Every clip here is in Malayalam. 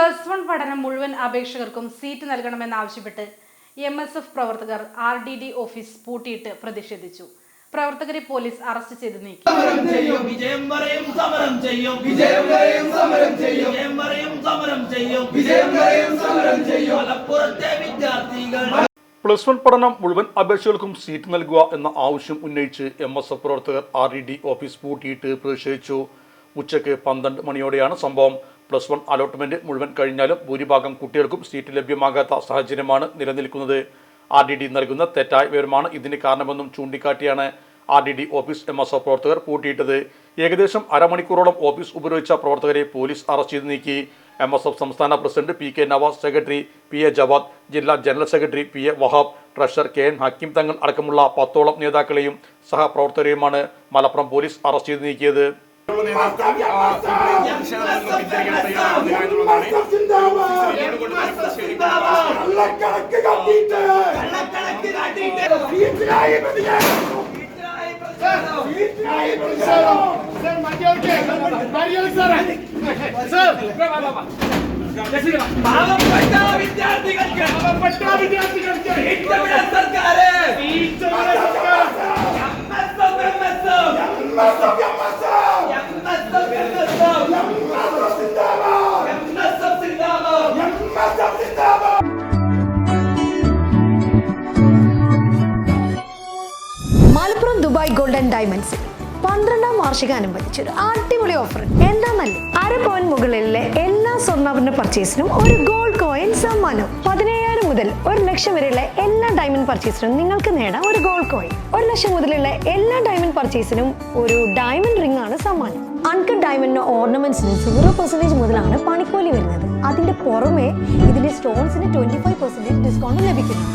+1 പഠനം മുഴുവൻ അപേക്ഷകർക്കും സീറ്റ് നൽകണമെന്നാവശ്യപ്പെട്ട് MSF പ്രവർത്തകർ RDD ഓഫീസ് പൂട്ടിയിട്ട് പ്രതിഷേധിച്ചു. പ്രവർത്തകരെ പോലീസ് അറസ്റ്റ് ചെയ്ത് നീക്കി. +1 പഠനം മുഴുവൻ അപേക്ഷകർക്കും സീറ്റ് നൽകുക എന്ന ആവശ്യം ഉന്നയിച്ച് MSF പ്രവർത്തകർ RDD ഓഫീസ് പൂട്ടിയിട്ട് പ്രതിഷേധിച്ചു. ഉച്ചയ്ക്ക് 12 മണിയോടെയാണ് സംഭവം. +1 അലോട്ട്മെന്റ് മുഴുവൻ കഴിഞ്ഞാലും ഭൂരിഭാഗം കുട്ടികൾക്കും സീറ്റ് ലഭ്യമാകാത്ത സാഹചര്യമാണ് നിലനിൽക്കുന്നത്. RDD നൽകുന്ന തെറ്റായ വിവരമാണ് ഇതിന് കാരണമെന്നും ചൂണ്ടിക്കാട്ടിയാണ് RDD ഓഫീസ് MSF പ്രവർത്തകർ പൂട്ടിയിട്ടത്. ഏകദേശം അരമണിക്കൂറോളം ഓഫീസ് ഉപരോധിച്ച പ്രവർത്തകരെ പോലീസ് അറസ്റ്റ് ചെയ്ത് നീക്കി. MSF സംസ്ഥാന president PK Navas, secretary PA Jawad, ജില്ലാ general secretary PA Wahab, treasurer KN Hakeem Thangal അടക്കമുള്ള 10ഓളം നേതാക്കളെയും സഹപ്രവർത്തകരെയുമാണ് മലപ്പുറം പോലീസ് അറസ്റ്റ് ചെയ്ത് നീക്കിയത്. മലപ്പുറം ദുബായ് ഗോൾഡൻ ഡയമണ്ട്സ് 12ാം വാർഷികാനുബന്ധിച്ച് ഒരു അടിപൊളി ഓഫർ. എന്താണെന്നല്ലേ, 1/2 പവൻ മുകളിലെ എല്ലാ സ്വർണ്ണാഭരണ പർച്ചേസിനും ഒരു ഗോൾഡ് കോയിൻ സമ്മാനം. 17,000 മുതൽ 1 ലക്ഷം വരെയുള്ള എല്ലാ ഡയമണ്ട് പർച്ചേസിനും നിങ്ങൾക്ക് നേടാം ഒരു ഗോൾഡ് കോയിൻ. 1 ലക്ഷം മുതലുള്ള എല്ലാ ഡയമണ്ട് പർച്ചേസിനും ഒരു ഡയമണ്ട് റിംഗ് ആണ് സമ്മാനം. അൺകട്ട് ഡയമണ്ടിന്റെ ഓർണമെന്റ്സിന് 0% മുതലാണ് പണിക്കൂലി വരുന്നത്. അതിന്റെ പുറമെ ഇതിന്റെ സ്റ്റോൺസിന് 25% ഡിസ്കൗണ്ട് ലഭിക്കുന്നു.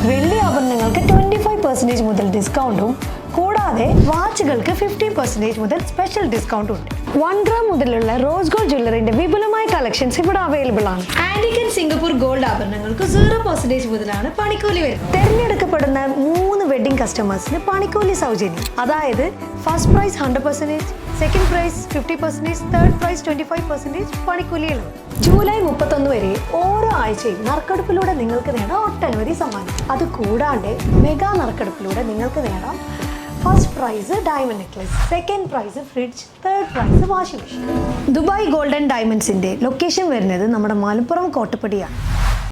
വെള്ളി ആഭരണങ്ങൾക്ക് 25% മുതൽ ഡിസ്കൗണ്ടും കൂടാതെ വാച്ചുകൾക്ക് 15% മുതൽ സ്പെഷ്യൽ ഡിസ്കൗണ്ടും ഉണ്ട്. 1 ഗ്രാം മുതലുള്ള റോസ് ഗോൾഡ് ജ്വല്ലറിന്റെ വിപുലമായ കളക്ഷൻസ് ഇവിടെ അവൈലബിൾ ആണ്. ആന്റിക് ആൻഡ് സിംഗപ്പൂർ ഗോൾഡ് ആഭരണങ്ങൾക്ക് 0% മുതലാണ് പണിക്കൂലി വരുന്നത്. തെരഞ്ഞെടുക്കപ്പെടുന്ന 3 വെഡിങ് കസ്റ്റമേഴ്സിന് പണിക്കൂലി സൗജന്യം. അതായത് first prize 100%, second prize 50%, third prize 25% പണിക്കൂലികളും. ജൂലൈ 31 വരെ ഓരോ ആഴ്ചയും നറുക്കെടുപ്പിലൂടെ നിങ്ങൾക്ക് നേടാം ഒട്ടനവധി സമ്മാനം. അത് കൂടാണ്ട് മെഗാ നറുക്കെടുപ്പിലൂടെ നിങ്ങൾക്ക് നേടാം first prize diamond necklace, second prize fridge, third prize washing machine. Dubai golden ഡയമണ്ട്സിന്റെ ലൊക്കേഷൻ വരുന്നത് നമ്മുടെ മലപ്പുറം കോട്ടപ്പടിയാണ്.